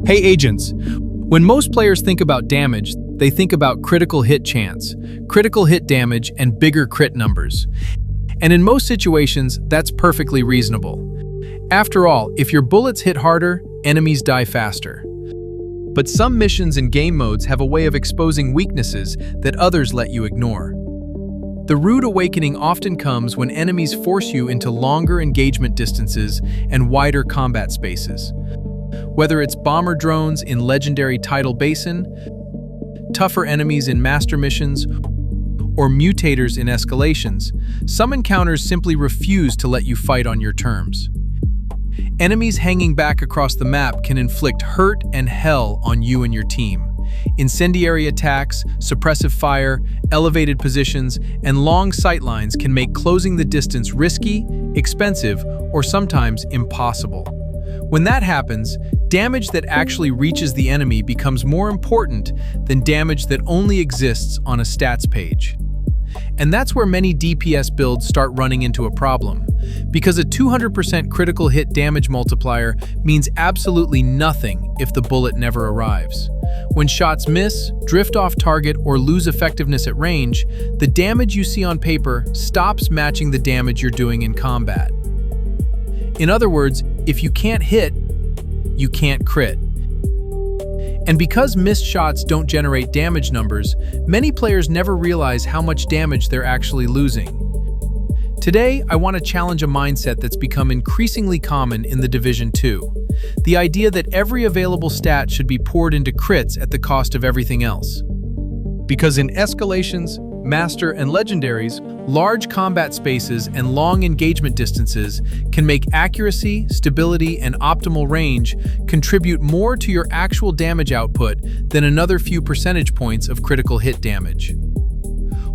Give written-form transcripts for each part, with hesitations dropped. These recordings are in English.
Hey agents, when most players think about damage, they think about critical hit chance, critical hit damage, and bigger crit numbers. And in most situations, that's perfectly reasonable. After all, if your bullets hit harder, enemies die faster. But some missions and game modes have a way of exposing weaknesses that others let you ignore. The rude awakening often comes when enemies force you into longer engagement distances and wider combat spaces. Whether it's bomber drones in legendary Tidal Basin, tougher enemies in master missions, or mutators in Escalations, some encounters simply refuse to let you fight on your terms. Enemies hanging back across the map can inflict hurt and hell on you and your team. Incendiary attacks, suppressive fire, elevated positions, and long sightlines can make closing the distance risky, expensive, or sometimes impossible. When that happens, damage that actually reaches the enemy becomes more important than damage that only exists on a stats page. And that's where many DPS builds start running into a problem, because a 200% critical hit damage multiplier means absolutely nothing if the bullet never arrives. When shots miss, drift off target, or lose effectiveness at range, the damage you see on paper stops matching the damage you're doing in combat. In other words, if you can't hit, you can't crit. And because missed shots don't generate damage numbers, many players never realize how much damage they're actually losing. Today, I want to challenge a mindset that's become increasingly common in the Division 2. The idea that every available stat should be poured into crits at the cost of everything else. Because in Escalations, Master, and Legendaries, large combat spaces and long engagement distances can make accuracy, stability, and optimal range contribute more to your actual damage output than another few percentage points of critical hit damage.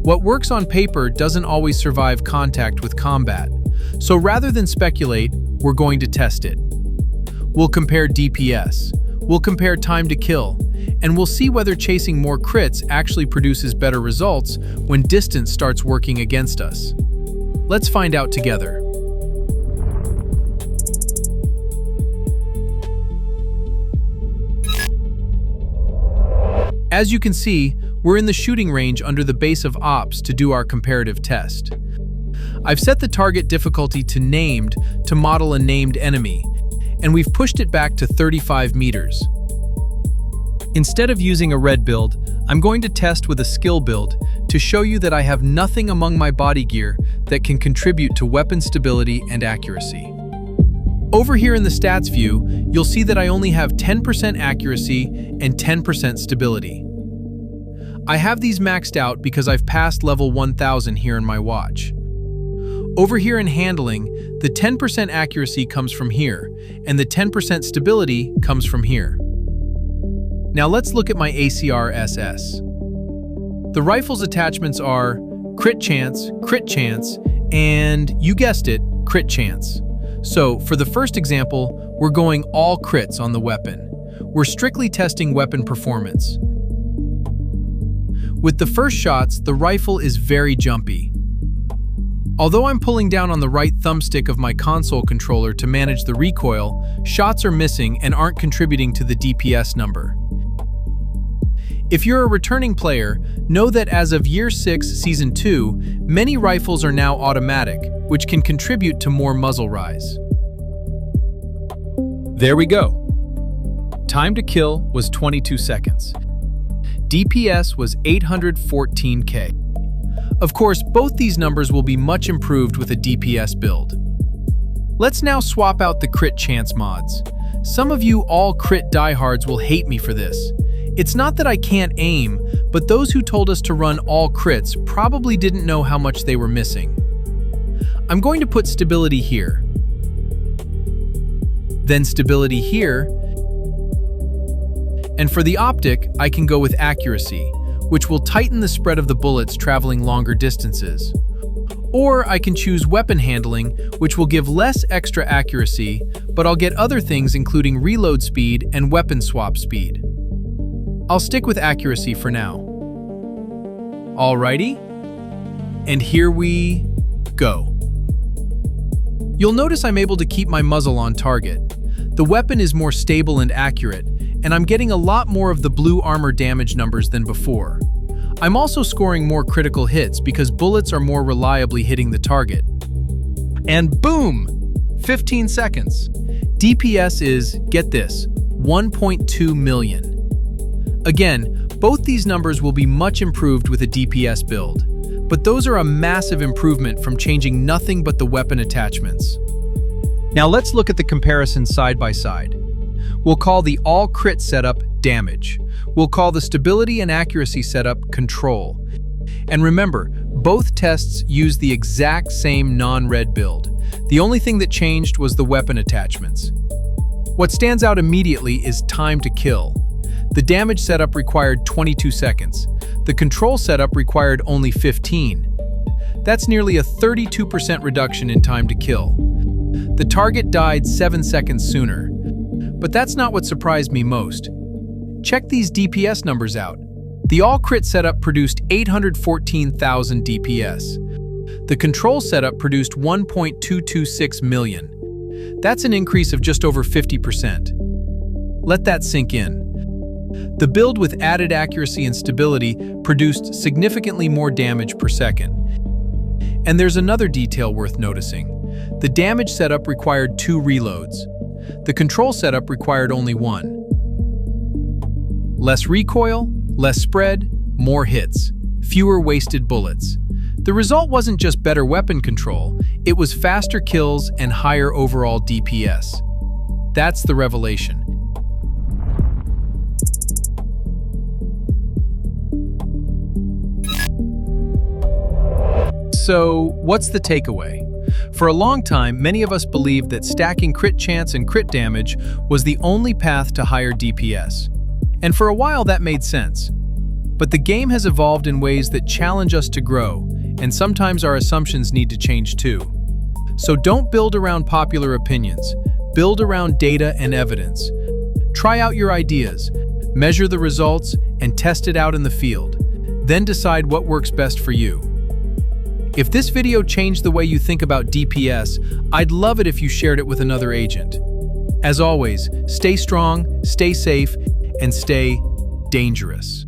What works on paper doesn't always survive contact with combat, so rather than speculate, we're going to test it. We'll compare DPS, we'll compare time to kill, and we'll see whether chasing more crits actually produces better results when distance starts working against us. Let's find out together. As you can see, we're in the shooting range under the base of Ops to do our comparative test. I've set the target difficulty to Named to model a named enemy, and we've pushed it back to 35 meters. Instead of using a red build, I'm going to test with a skill build to show you that I have nothing among my body gear that can contribute to weapon stability and accuracy. Over here in the stats view, you'll see that I only have 10% accuracy and 10% stability. I have these maxed out because I've passed level 1000 here in my watch. Over here in handling, the 10% accuracy comes from here, and the 10% stability comes from here. Now let's look at my ACR SS. The rifle's attachments are crit chance, and you guessed it, crit chance. So for the first example, we're going all crits on the weapon. We're strictly testing weapon performance. With the first shots, the rifle is very jumpy. Although I'm pulling down on the right thumbstick of my console controller to manage the recoil, shots are missing and aren't contributing to the DPS number. If you're a returning player, know that as of Year 6, Season 2, many rifles are now automatic, which can contribute to more muzzle rise. There we go. Time to kill was 22 seconds. DPS was 814k. Of course, both these numbers will be much improved with a DPS build. Let's now swap out the crit chance mods. Some of you all crit diehards will hate me for this. It's not that I can't aim, but those who told us to run all crits probably didn't know how much they were missing. I'm going to put stability here, then stability here, and for the optic, I can go with accuracy, which will tighten the spread of the bullets traveling longer distances. Or I can choose weapon handling, which will give less extra accuracy, but I'll get other things including reload speed and weapon swap speed. I'll stick with accuracy for now. Alrighty, and here we go. You'll notice I'm able to keep my muzzle on target. The weapon is more stable and accurate, and I'm getting a lot more of the blue armor damage numbers than before. I'm also scoring more critical hits because bullets are more reliably hitting the target. And boom! 15 seconds. DPS is, get this, 1.2 million. Again, both these numbers will be much improved with a DPS build, but those are a massive improvement from changing nothing but the weapon attachments. Now let's look at the comparison side by side. We'll call the all crit setup damage. We'll call the stability and accuracy setup control. And remember, both tests use the exact same non-red build. The only thing that changed was the weapon attachments. What stands out immediately is time to kill. The damage setup required 22 seconds. The control setup required only 15. That's nearly a 32% reduction in time to kill. The target died 7 seconds sooner. But that's not what surprised me most. Check these DPS numbers out. The all-crit setup produced 814,000 DPS. The control setup produced 1.226 million. That's an increase of just over 50%. Let that sink in. The build with added accuracy and stability produced significantly more damage per second. And there's another detail worth noticing. The damage setup required 2 reloads. The control setup required only 1. Less recoil, less spread, more hits, fewer wasted bullets. The result wasn't just better weapon control, it was faster kills and higher overall DPS. That's the revelation. So, what's the takeaway? For a long time, many of us believed that stacking crit chance and crit damage was the only path to higher DPS. And for a while that made sense. But the game has evolved in ways that challenge us to grow, and sometimes our assumptions need to change too. So don't build around popular opinions, build around data and evidence. Try out your ideas, measure the results, and test it out in the field. Then decide what works best for you. If this video changed the way you think about DPS, I'd love it if you shared it with another agent. As always, stay strong, stay safe, and stay dangerous.